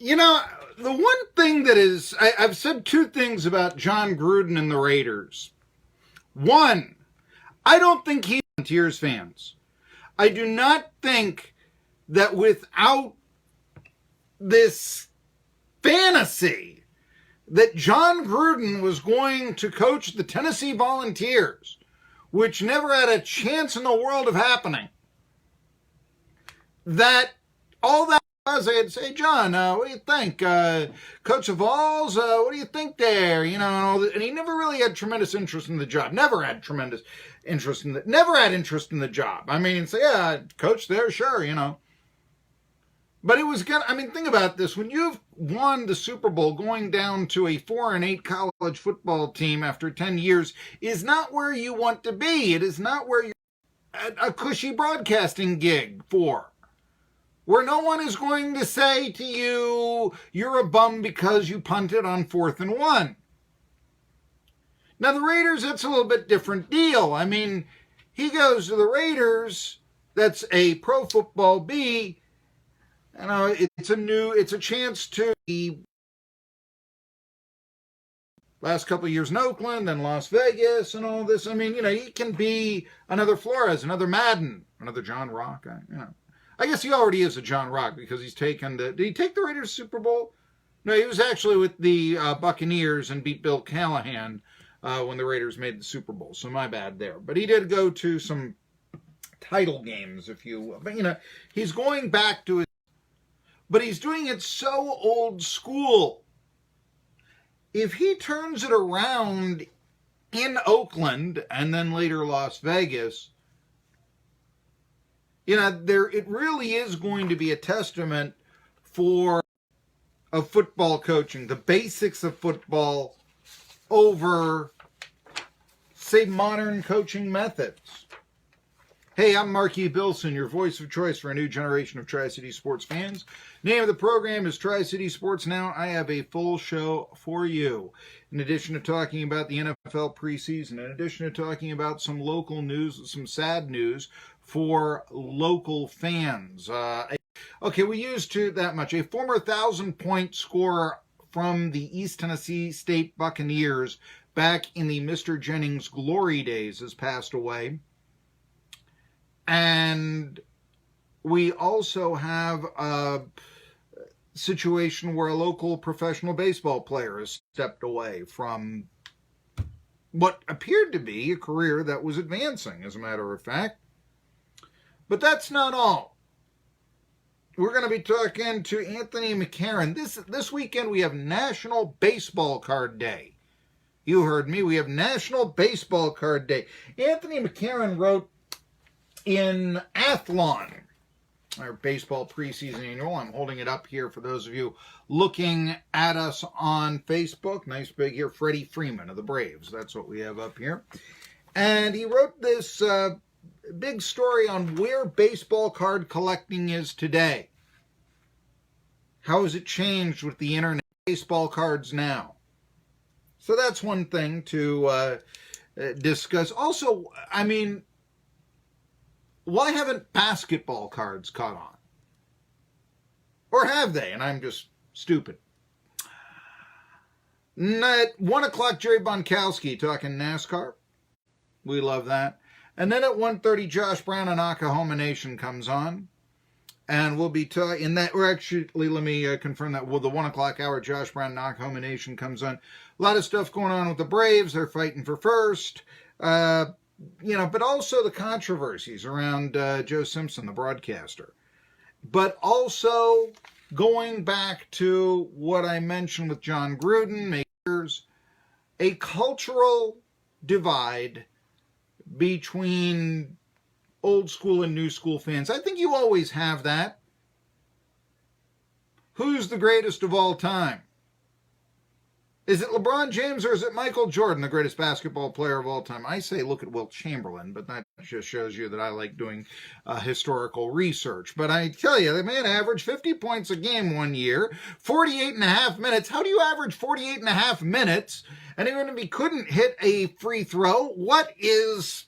You know, the one thing that is, I've said two things about Jon Gruden and the Raiders. One, I don't think he volunteers fans. I do not think that without this fantasy that Jon Gruden was going to coach the Tennessee Volunteers, which never had a chance in the world of happening, that all that was, I'd say, John, what do you think? Coach of Vols, what do you think there? You know, and all that. And he never really had tremendous interest in the job. Never had tremendous interest in never had interest in the job. I mean, say, yeah, coach there, sure, you know. But it was I mean, think about this. When you've won the Super Bowl, going down to a 4-8 college football team after 10 years is not where you want to be. It is not where you're at a cushy broadcasting gig for. Where no one is going to say to you, you're a bum because you punted on 4th and 1. Now, the Raiders, that's a little bit different deal. I mean, he goes to the Raiders, that's a Pro Football B. You know, it's a chance to be last couple of years in Oakland and Las Vegas and all this. I mean, you know, he can be another Flores, another Madden, another John Rock, you know. I guess he already is a John Rock because he's taken did he take the Raiders Super Bowl? No, he was actually with the Buccaneers and beat Bill Callahan when the Raiders made the Super Bowl. So my bad there. But he did go to some title games, if you will. But, you know, he's going back to but he's doing it so old school. If he turns it around in Oakland and then later Las Vegas, you know, it really is going to be a testament of football coaching, the basics of football over, say, modern coaching methods. Hey, I'm Marky Billson, your voice of choice for a new generation of Tri-City sports fans. Name of the program is Tri-City Sports Now. I have a full show for you. In addition to talking about the NFL preseason, in addition to talking about some local news, some sad news for local fans. Okay, we used to that much. A former 1,000-point scorer from the East Tennessee State Buccaneers back in the Mr. Jennings glory days has passed away. And we also have a situation where a local professional baseball player has stepped away from what appeared to be a career that was advancing, as a matter of fact. But that's not all. We're going to be talking to Anthony McCarron. This weekend we have National Baseball Card Day. You heard me. We have National Baseball Card Day. Anthony McCarron wrote in Athlon, our baseball preseason annual. I'm holding it up here for those of you looking at us on Facebook. Nice big here, Freddie Freeman of the Braves. That's what we have up here. And he wrote this big story on where baseball card collecting is today. How has it changed with the internet? Baseball cards now. So that's one thing to discuss. Also, I mean, why haven't basketball cards caught on? Or have they? And I'm just stupid. At 1 o'clock, Jerry Bonkowski talking NASCAR. We love that. And then at 1:30, Josh Brown and Oklahoma Nation comes on. And we'll be talking that. Or actually, let me confirm that. Well, the 1 o'clock hour, Josh Brown and Oklahoma Nation comes on. A lot of stuff going on with the Braves. They're fighting for first. You know, but also the controversies around Joe Simpson, the broadcaster. But also going back to what I mentioned with Jon Gruden, there's a cultural divide between old school and new school fans. I think you always have that. Who's the greatest of all time? Is it LeBron James or is it Michael Jordan, the greatest basketball player of all time? I say look at Wilt Chamberlain, but that just shows you that I like doing historical research. But I tell you, the man averaged 50 points a game one year, 48 and a half minutes. How do you average 48 and a half minutes? And even if he couldn't hit a free throw, what is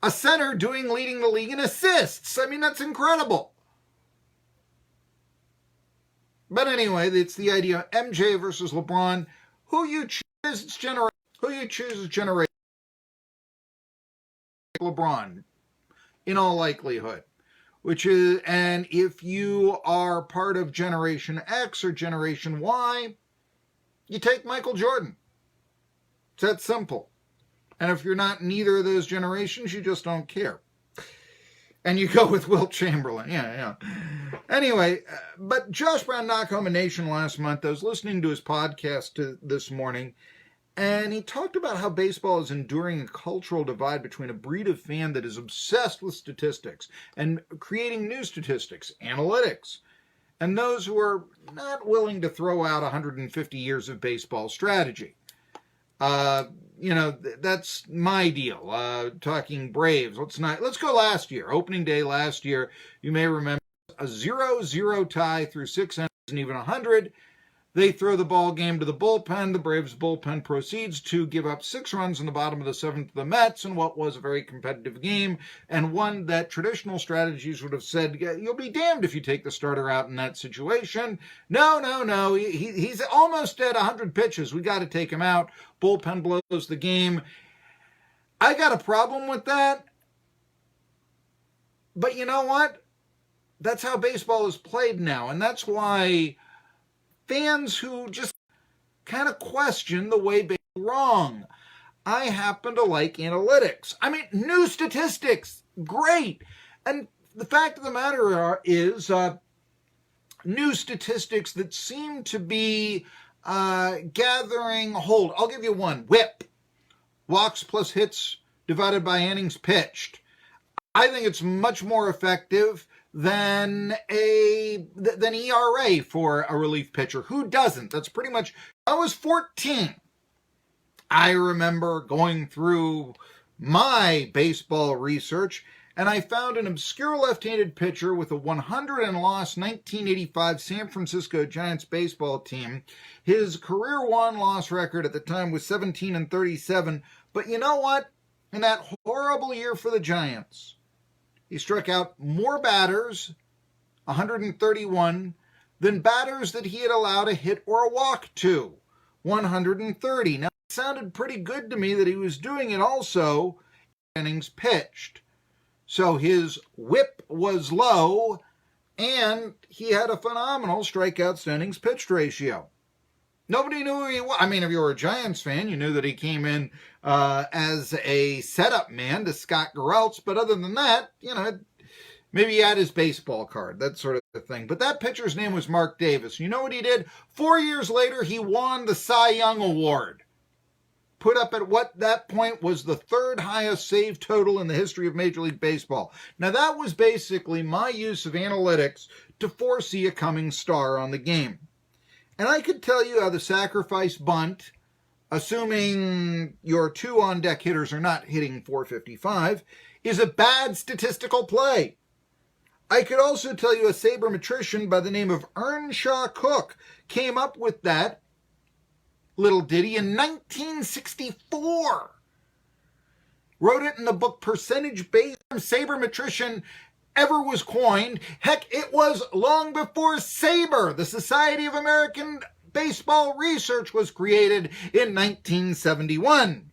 a center doing leading the league in assists? I mean, that's incredible. But anyway, it's the idea of MJ versus LeBron. Who you choose is generation. Who you choose is generation LeBron, in all likelihood. Which is, and if you are part of Generation X or Generation Y, you take Michael Jordan. It's that simple. And if you're not in either of those generations, you just don't care. And you go with Wilt Chamberlain. Yeah. Anyway, but Josh Brown knocked home a nation last month. I was listening to his podcast this morning, and he talked about how baseball is enduring a cultural divide between a breed of fan that is obsessed with statistics and creating new statistics, analytics, and those who are not willing to throw out 150 years of baseball strategy. That's my deal. Talking Braves. Let's go last year. Opening day last year. You may remember a 0-0 tie through 6 innings and even 100. They throw the ball game to the bullpen. The Braves bullpen proceeds to give up 6 runs in the bottom of the 7th to the Mets in what was a very competitive game, and one that traditional strategies would have said, you'll be damned if you take the starter out in that situation. No. He's almost at 100 pitches. We got to take him out. Bullpen blows the game. I got a problem with that. But you know what? That's how baseball is played now, and that's why fans who just kind of question the way baseball is wrong. I happen to like analytics. I mean, new statistics, great. And the fact of the matter is new statistics that seem to be gathering hold. I'll give you one. WHIP, walks plus hits divided by innings pitched. I think it's much more effective than ERA for a relief pitcher. Who doesn't? That's pretty much. I was 14. I remember going through my baseball research, and I found an obscure left-handed pitcher with a 100 and loss 1985 San Francisco Giants baseball team. His career won-loss record at the time was 17-37. But you know what? In that horrible year for the Giants, he struck out more batters, 131, than batters that he had allowed a hit or a walk to, 130. Now, it sounded pretty good to me that he was doing it also innings pitched. So his WHIP was low, and he had a phenomenal strikeouts to innings pitched ratio. Nobody knew who he was. I mean, if you were a Giants fan, you knew that he came in as a setup man to Scott Geraltz. But other than that, maybe he had his baseball card, that sort of thing. But that pitcher's name was Mark Davis. You know what he did? 4 years later, he won the Cy Young Award. Put up at what that point was the 3rd highest save total in the history of Major League Baseball. Now, that was basically my use of analytics to foresee a coming star on the game. And I could tell you how the sacrifice bunt, assuming your 2 on-deck hitters are not hitting 455, is a bad statistical play. I could also tell you a sabermetrician by the name of Earnshaw Cook came up with that little ditty in 1964. Wrote it in the book Percentage Based Sabermetrician ever was coined. Heck, it was long before SABR, the Society of American Baseball Research, was created in 1971.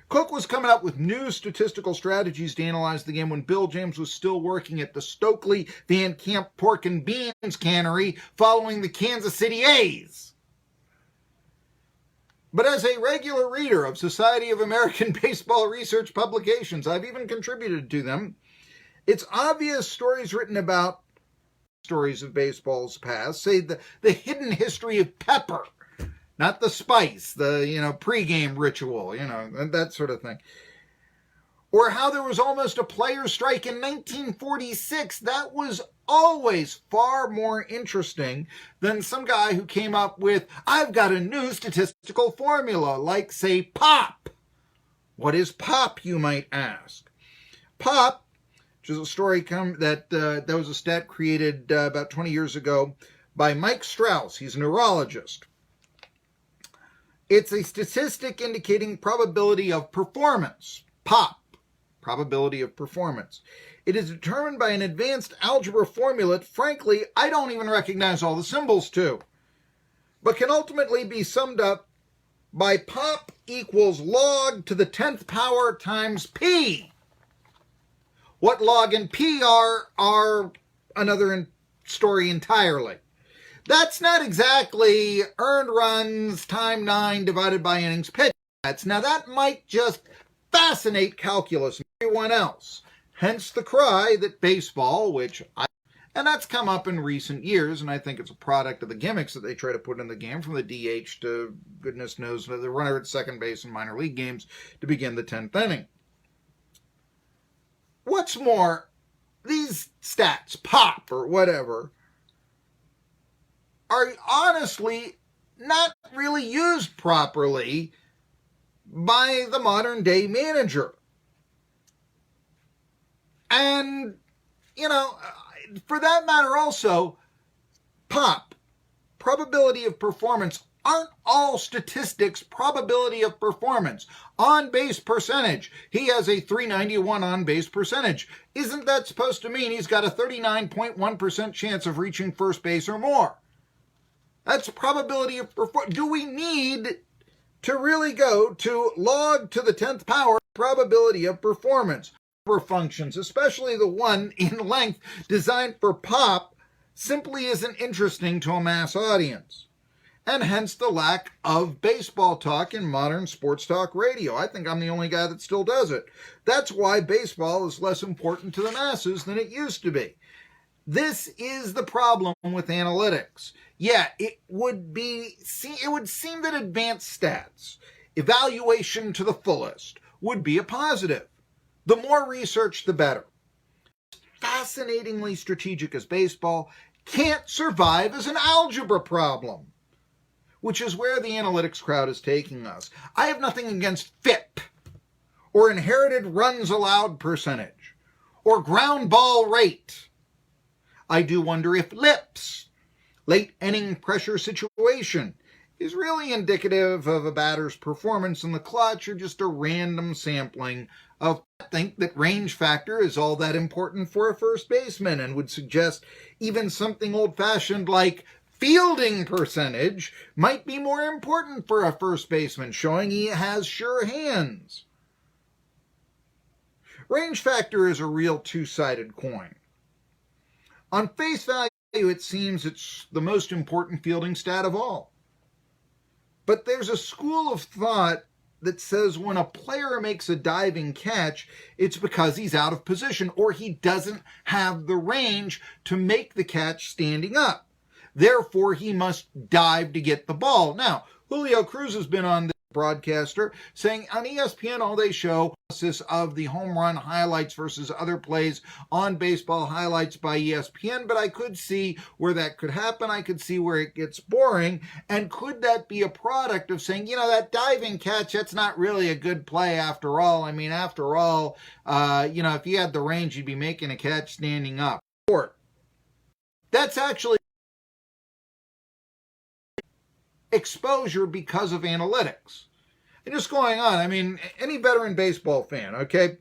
Cook was coming up with new statistical strategies to analyze the game when Bill James was still working at the Stokely Van Camp Pork and Beans Cannery following the Kansas City A's. But as a regular reader of Society of American Baseball Research publications, I've even contributed to them, it's obvious stories written about stories of baseball's past, say the hidden history of pepper, not the spice, the, pregame ritual, and that sort of thing. Or how there was almost a player's strike in 1946. That was always far more interesting than some guy who came up with, I've got a new statistical formula, like, say, POP. What is POP, you might ask? POP, which is a story that was a stat created about 20 years ago by Mike Strauss. He's a neurologist. It's a statistic indicating probability of performance. POP, probability of performance. It is determined by an advanced algebra formula that, frankly, I don't even recognize all the symbols to, but can ultimately be summed up by pop equals log to the 10th power times p. What log and p are another story entirely. That's not exactly earned runs times 9 divided by innings pitched. Now that might just fascinate calculus and everyone else. Hence the cry that baseball, and that's come up in recent years, and I think it's a product of the gimmicks that they try to put in the game, from the DH to goodness knows the runner at second base in minor league games to begin the 10th inning. What's more, these stats, pop or whatever, are honestly not really used properly by the modern day manager. And, for that matter also, pop, probability of performance, aren't all statistics probability of performance. On-base percentage. He has a .391 on-base percentage. Isn't that supposed to mean he's got a 39.1% chance of reaching first base or more? That's probability of performance. Do we need to really go to log to the 10th power probability of performance? Functions, especially the one in length designed for pop, simply isn't interesting to a mass audience. And hence the lack of baseball talk in modern sports talk radio. I think I'm the only guy that still does it. That's why baseball is less important to the masses than it used to be. This is the problem with analytics. Yeah, it would seem that advanced stats, evaluation to the fullest, would be a positive. The more research, the better. Fascinatingly strategic as baseball can't survive as an algebra problem, which is where the analytics crowd is taking us. I have nothing against FIP, or inherited runs allowed percentage, or ground ball rate. I do wonder if LIPS, late inning pressure situation, is really indicative of a batter's performance in the clutch or just a random sampling of. I think that range factor is all that important for a first baseman, and would suggest even something old-fashioned like fielding percentage might be more important for a first baseman, showing he has sure hands. Range factor is a real two-sided coin. On face value, it seems it's the most important fielding stat of all. But there's a school of thought that says when a player makes a diving catch, it's because he's out of position or he doesn't have the range to make the catch standing up. Therefore, he must dive to get the ball. Now, Julio Cruz has been on the broadcaster saying on ESPN all they show analysis of the home run highlights versus other plays on baseball highlights by ESPN, but I could see where that could happen. I could see where it gets boring. And could that be a product of saying, that diving catch, that's not really a good play after all. I mean, after all, if you had the range, you'd be making a catch standing up. That's actually exposure because of analytics. And just going on, I mean, any veteran baseball fan, okay?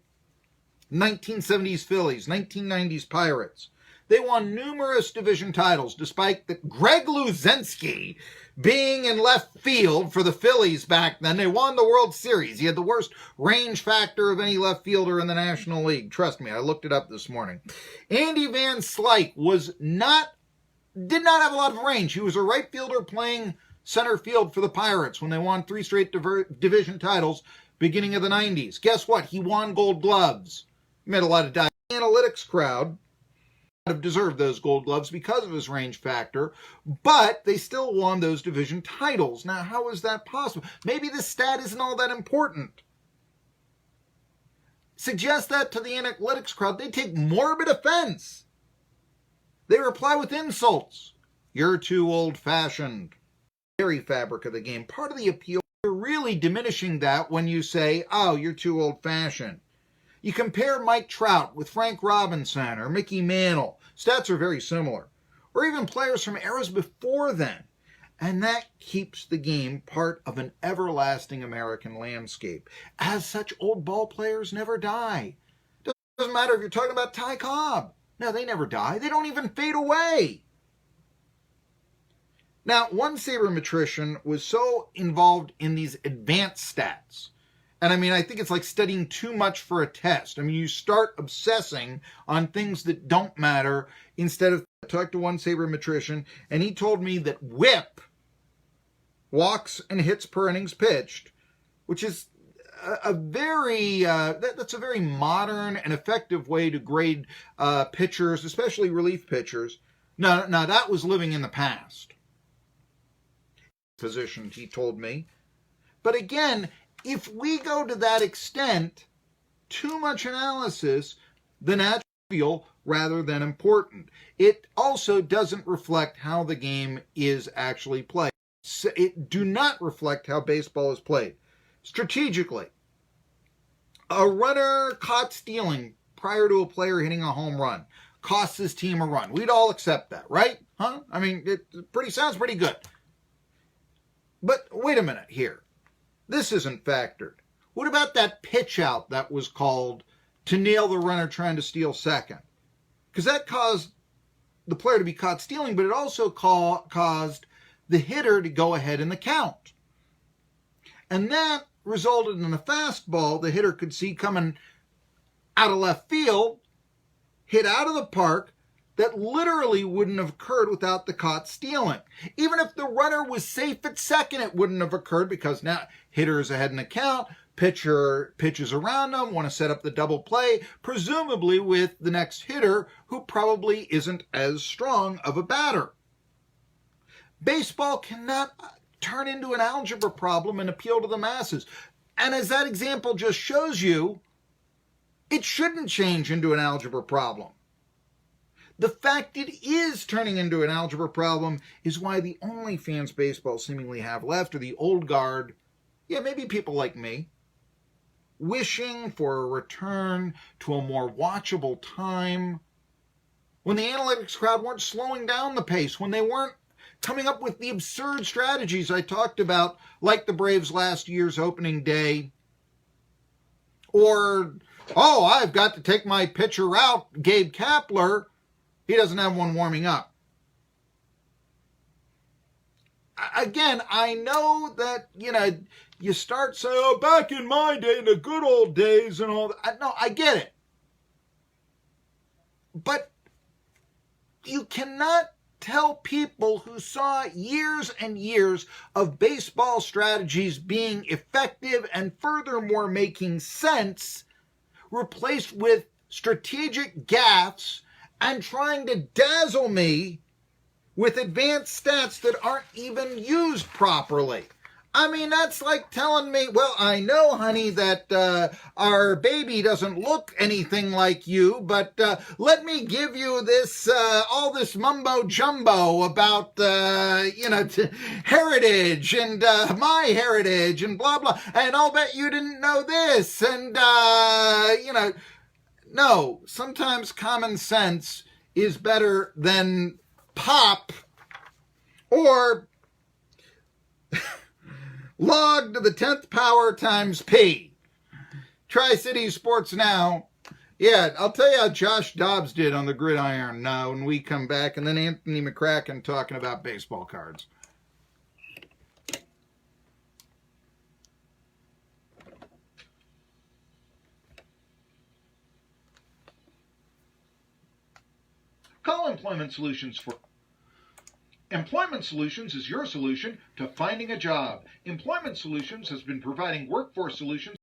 1970s Phillies, 1990s Pirates. They won numerous division titles, despite that Greg Luzinski being in left field for the Phillies back then. They won the World Series. He had the worst range factor of any left fielder in the National League. Trust me, I looked it up this morning. Andy Van Slyke did not have a lot of range. He was a right fielder playing center field for the Pirates when they won 3 straight division titles beginning of the 90s. Guess what? He won Gold Gloves. He made a lot of dive. The analytics crowd have deserved those Gold Gloves because of his range factor, but they still won those division titles. Now, how is that possible? Maybe this stat isn't all that important. Suggest that to the analytics crowd, they take morbid offense. They reply with insults. You're too old-fashioned. Very fabric of the game. Part of the appeal, you're really diminishing that when you say, oh, you're too old-fashioned. You compare Mike Trout with Frank Robinson or Mickey Mantle. Stats are very similar. Or even players from eras before then. And that keeps the game part of an everlasting American landscape. As such, old ball players never die. doesn't matter if you're talking about Ty Cobb. No, they never die. They don't even fade away. Now, one sabermetrician was so involved in these advanced stats. And I mean, I think it's like studying too much for a test. I mean, you start obsessing on things that don't matter instead of talk to one sabermetrician, and he told me that WHIP, walks and hits per innings pitched, which is a very that's a very modern and effective way to grade pitchers, especially relief pitchers. No, that was living in the past. Physician, he told me. But again, if we go to that extent, too much analysis, then that's trivial rather than important. It also doesn't reflect how the game is actually played. It do not reflect how baseball is played. Strategically, a runner caught stealing prior to a player hitting a home run costs his team a run. We'd all accept that, right? Huh? I mean, it sounds pretty good. But wait a minute here. This isn't factored. What about that pitch out that was called to nail the runner trying to steal second? Because that caused the player to be caught stealing, but it also caused the hitter to go ahead in the count. And that resulted in a fastball the hitter could see coming out of left field, hit out of the park, that literally wouldn't have occurred without the caught stealing. Even if the runner was safe at second, it wouldn't have occurred because now hitter is ahead in the count, pitcher pitches around them, want to set up the double play, presumably with the next hitter who probably isn't as strong of a batter. Baseball cannot turn into an algebra problem and appeal to the masses. And as that example just shows you, it shouldn't change into an algebra problem. The fact it is turning into an algebra problem is why the only fans baseball seemingly have left are the old guard, maybe people like me, wishing for a return to a more watchable time when the analytics crowd weren't slowing down the pace, when they weren't coming up with the absurd strategies I talked about, like the Braves last year's opening day, or, I've got to take my pitcher out, Gabe Kapler. He doesn't have one warming up. Again, I know that, you start saying, back in my day, in the good old days and all that. No, I get it. But you cannot tell people who saw years and years of baseball strategies being effective and furthermore making sense, replaced with strategic gaffes and trying to dazzle me with advanced stats that aren't even used properly. I mean, that's like telling me, well, I know, honey, that our baby doesn't look anything like you, but let me give you this, all this mumbo jumbo about, heritage and my heritage and blah, blah. And I'll bet you didn't know this. And, no, sometimes common sense is better than pop or log to the 10th power times P. Tri-City Sports Now. Yeah, I'll tell you how Josh Dobbs did on the gridiron now when we come back, and then Anthony McCracken talking about baseball cards. Call Employment Solutions for... Employment Solutions is your solution to finding a job. Employment Solutions has been providing workforce solutions